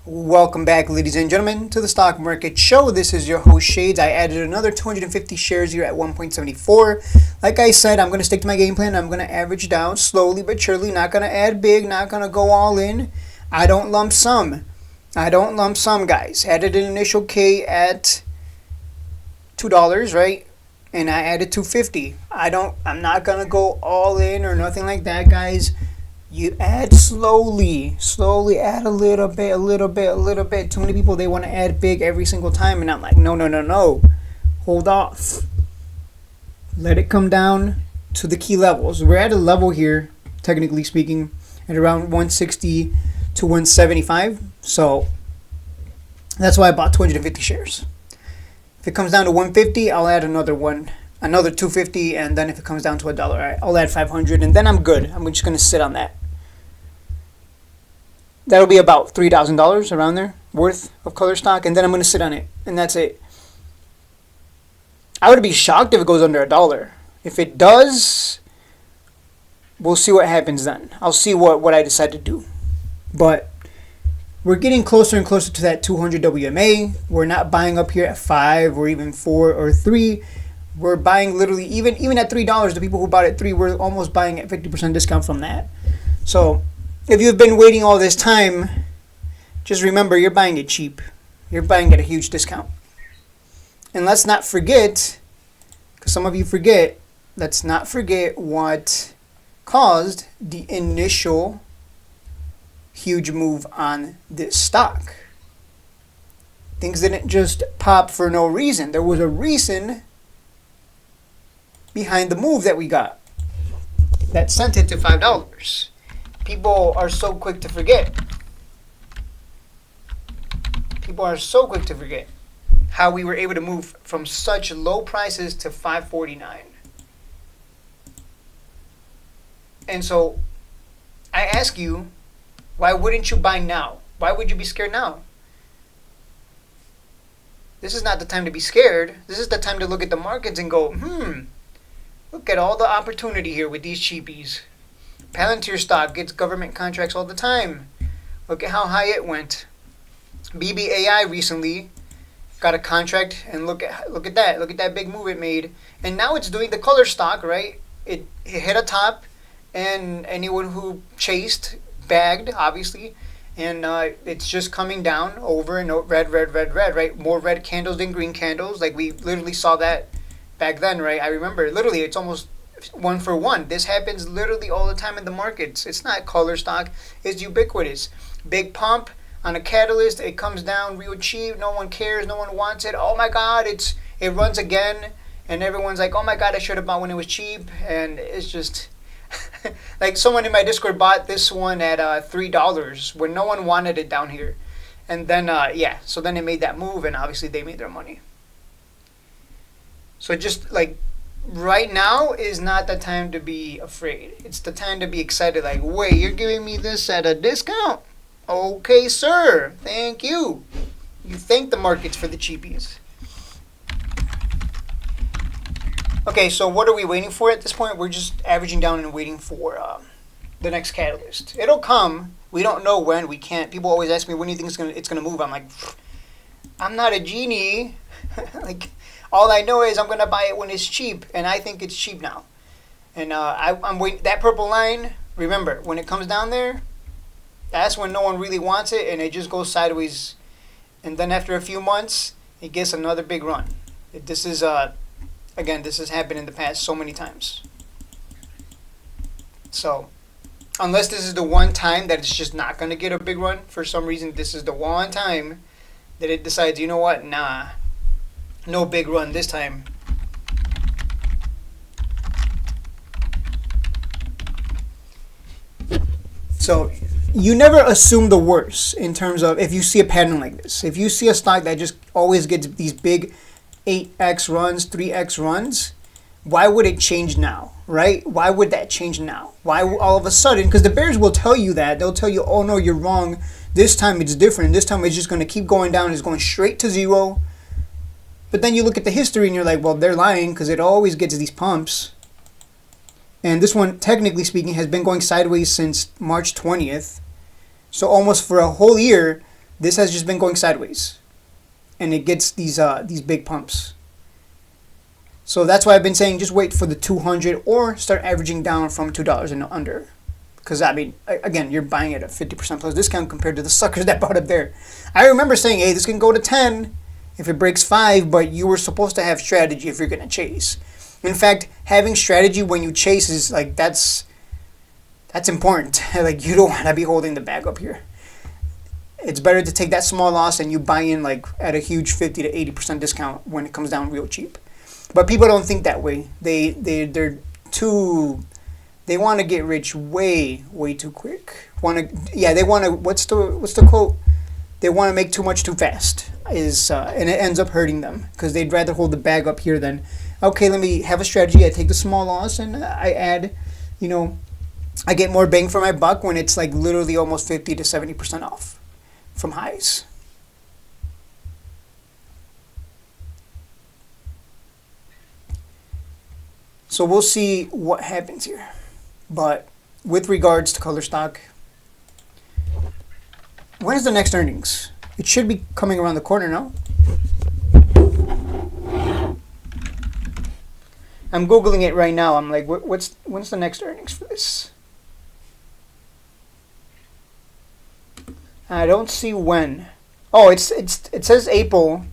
Welcome back, ladies and gentlemen, to the Stock Market Show. This is your host, Shades. I added another 250 shares here at 1.74. Like I said, I'm going to stick to my game plan. I'm going to average down slowly but surely. Not going to add big, not going to go all in. I don't lump sum. Guys. Added an initial K at $2, right? And I added 250. I'm not going to go all in or nothing like that, guys. You add slowly add a little bit. Too many people, they want to add big every single time, and I'm like, no. Hold off. Let it come down to the key levels. We're at a level here, technically speaking, at around 160 to 175. So that's why I bought 250 shares. If it comes down to 150, I'll add another 250, and then if it comes down to $1, I'll add 500, and then I'm good. I'm just going to sit on that. That'll be about $3,000 around there worth of KULR stock, and then I'm going to sit on it, and that's it. I would be shocked if it goes under $1. If it does, we'll see what happens then. I'll see what I decide to do. But we're getting closer and closer to that 200 WMA. We're not buying up here at 5 or even 4 or 3. We're buying literally, even at $3, the people who bought at 3, we're almost buying at 50% discount from that. So if you've been waiting all this time, just remember, you're buying it cheap. You're buying at a huge discount. And let's not forget, because some of you forget, let's not forget what caused the initial huge move on this stock. Things didn't just pop for no reason. There was a reason behind the move that we got that sent it to $5. People are so quick to forget. How we were able to move from such low prices to $5.49. And so I ask you, why wouldn't you buy now? Why would you be scared now? This is not the time to be scared. This is the time to look at the markets and go, look at all the opportunity here with these cheapies. Palantir stock gets government contracts all the time. Look at how high it went. BBAI recently got a contract, and look at that. Look at that big move it made. And now it's doing the KULR stock, right? It hit a top, and anyone who chased bagged, obviously. And it's just coming down over and red, right? More red candles than green candles. Like, we literally saw that back then, right? I remember, literally, it's almost 1 for 1. This happens literally all the time in the markets. It's not KULR stock. It's ubiquitous. Big pump on a catalyst. It comes down real cheap. No one cares. No one wants it. Oh my God, it runs again. And everyone's like, oh my God, I should have bought when it was cheap. And it's just like, someone in my Discord bought this one at $3 when no one wanted it down here. And then, so then it made that move, and obviously they made their money. So just like, right now is not the time to be afraid. It's the time to be excited. Like, wait, you're giving me this at a discount? Okay, sir. Thank you. You thank the markets for the cheapies. Okay, so what are we waiting for at this point? We're just averaging down and waiting for the next catalyst. It'll come. We don't know when. We can't. People always ask me, when do you think it's gonna move? I'm like, I'm not a genie. Like, all I know is I'm going to buy it when it's cheap, and I think it's cheap now. And I'm waiting. That purple line, remember, when it comes down there, that's when no one really wants it, and it just goes sideways. And then after a few months, it gets another big run. This is, again, this has happened in the past so many times. So, unless this is the one time that it's just not going to get a big run, for some reason, this is the one time that it decides, you know what, nah. No big run this time. So you never assume the worst in terms of, if you see a pattern like this. If you see a stock that just always gets these big 8x runs, 3x runs, why would it change now, right? Why would that change now? Why all of a sudden? Because the bears will tell you that. They'll tell you, oh no, you're wrong. This time it's different. This time it's just going to keep going down. It's going straight to zero. But then you look at the history and you're like, well, they're lying, because it always gets these pumps. And this one, technically speaking, has been going sideways since March 20th. So almost for a whole year, This has just been going sideways, and it gets these big pumps. So that's why I've been saying just wait for the 200 or start averaging down from $2 and under. Because, I mean, again, you're buying at a 50% plus discount compared to the suckers that bought up there. I remember saying, hey, this can go to 10 if it breaks 5, but you were supposed to have strategy if you're going to chase. In fact, having strategy when you chase is like, that's important. Like, you don't want to be holding the bag up here. It's better to take that small loss and you buy in like at a huge 50 to 80% discount when it comes down real cheap. But people don't think that way. They're too... They want to get rich way too quick. They want to. What's the quote? They want to make too much too fast. And it ends up hurting them because they'd rather hold the bag up here than, okay, let me have a strategy. I take the small loss and I add, I get more bang for my buck when it's like literally almost 50 to 70% off from highs. So we'll see what happens here. But with regards to KULR stock, when is the next earnings? It should be coming around the corner now. I'm Googling it right now. I'm like, when's the next earnings for this? I don't see when. Oh, it says April.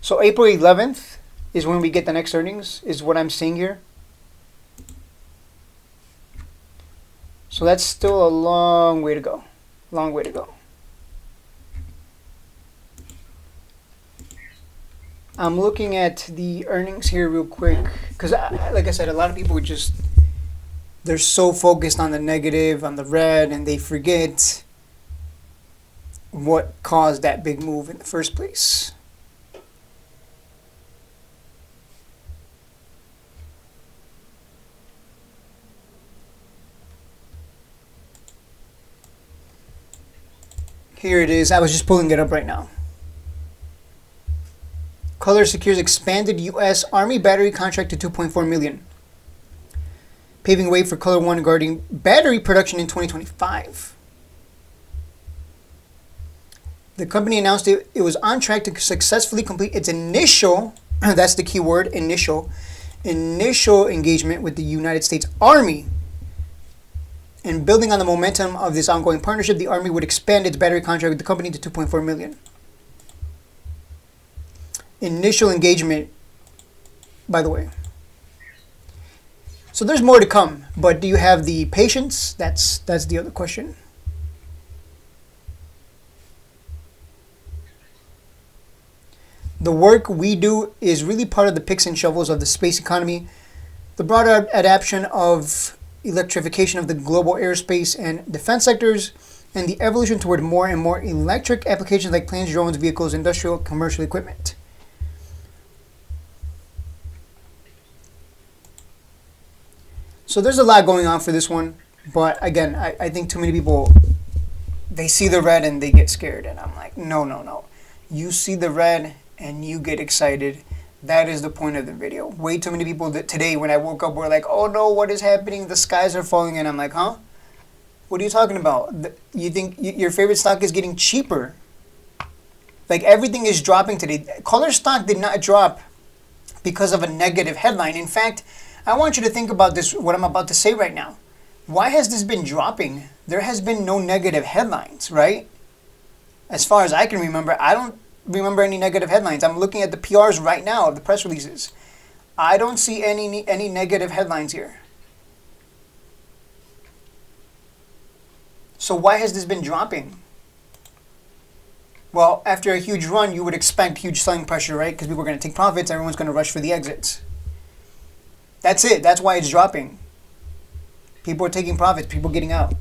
So April 11th is when we get the next earnings, is what I'm seeing here. So that's still a long way to go. Long way to go. I'm looking at the earnings here real quick. Because, like I said, a lot of people they're so focused on the negative, on the red, and they forget what caused that big move in the first place. Here it is. I was just pulling it up right now. KULR secures expanded U.S. Army battery contract to $2.4 million, paving way for KULR One regarding battery production in 2025. The company announced it was on track to successfully complete its initial, that's the key word, initial engagement with the United States Army. And building on the momentum of this ongoing partnership, the Army would expand its battery contract with the company to $2.4 million. Initial engagement, by the way. So there's more to come, but do you have the patience? That's the other question. The work we do is really part of the picks and shovels of the space economy, the broader adoption of electrification of the global aerospace and defense sectors, and the evolution toward more and more electric applications like planes, drones, vehicles, industrial, commercial equipment. So there's a lot going on for this one, but again, I think too many people, they see the red and they get scared, and I'm like, no. You see the red and you get excited. That is the point of the video. Way too many people that today when I woke up were like, oh no, what is happening? The skies are falling. And I'm like, huh? What are you talking about? You think your favorite stock is getting cheaper? Like everything is dropping today. KULR stock did not drop because of a negative headline. In fact, I want you to think about this, what I'm about to say right now. Why has this been dropping? There has been no negative headlines, right? As far as I can remember, I don't remember any negative headlines. I'm looking at the PRs right now of the press releases. I don't see any negative headlines here. So why has this been dropping? Well, after a huge run, you would expect huge selling pressure, right? Because people are going to take profits. Everyone's going to rush for the exits. That's it. That's why it's dropping. People are taking profits. People getting out.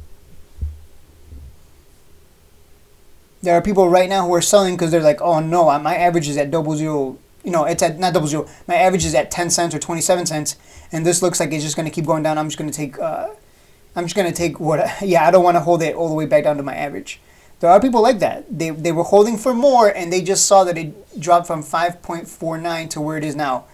There are people right now who are selling because they're like, oh no, my average is at 0.00. It's at not 0.00. My average is at 10 cents or 27 cents, and this looks like it's just going to keep going down. I'm just going to take what? I don't want to hold it all the way back down to my average. There are people like that. They were holding for more, and they just saw that it dropped from 5.49 to where it is now.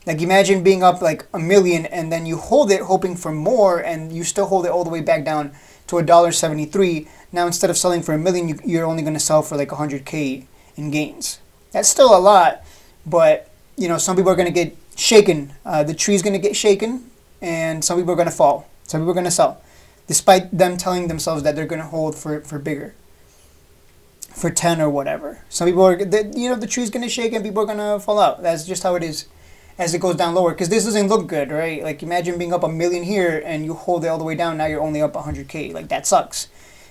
Like imagine being up like $1 million, and then you hold it hoping for more, and you still hold it all the way back down to $1.73. Now instead of selling for $1 million, you're only going to sell for like 100K in gains. That's still a lot, but you know, some people are going to get shaken. The tree's going to get shaken, and some people are going to fall. Some people are going to sell, despite them telling themselves that they're going to hold for bigger, for 10 or whatever. Some people are, the tree's going to shake and people are going to fall out. That's just how it is as it goes down lower, because this doesn't look good, right? Like imagine being up $1 million here and you hold it all the way down. Now you're only up 100K. Like that sucks.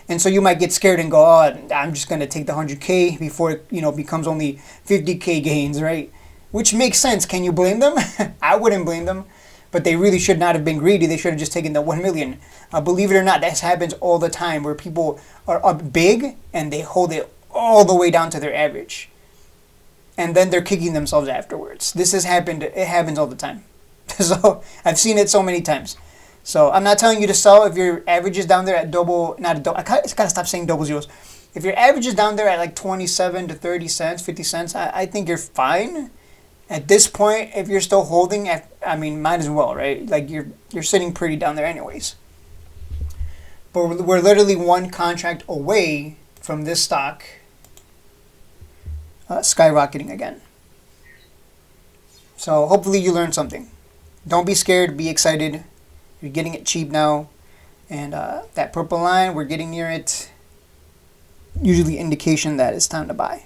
And so you might get scared and go, oh, I'm just going to take the 100K before it, becomes only 50K gains, right? Which makes sense. Can you blame them? I wouldn't blame them. But they really should not have been greedy. They should have just taken the 1 million. Believe it or not, that happens all the time where people are up big and they hold it all the way down to their average. And then they're kicking themselves afterwards. This has happened. It happens all the time. So I've seen it so many times. So I'm not telling you to sell if your average is down there at I gotta stop saying double zeros. If your average is down there at like 27 to 30 cents, 50 cents, I think you're fine. At this point, if you're still holding, might as well, right? Like you're sitting pretty down there anyways. But we're literally one contract away from this stock skyrocketing again. So hopefully you learned something. Don't be scared. Be excited. You're getting it cheap now. And that purple line, we're getting near it. Usually indication that it's time to buy.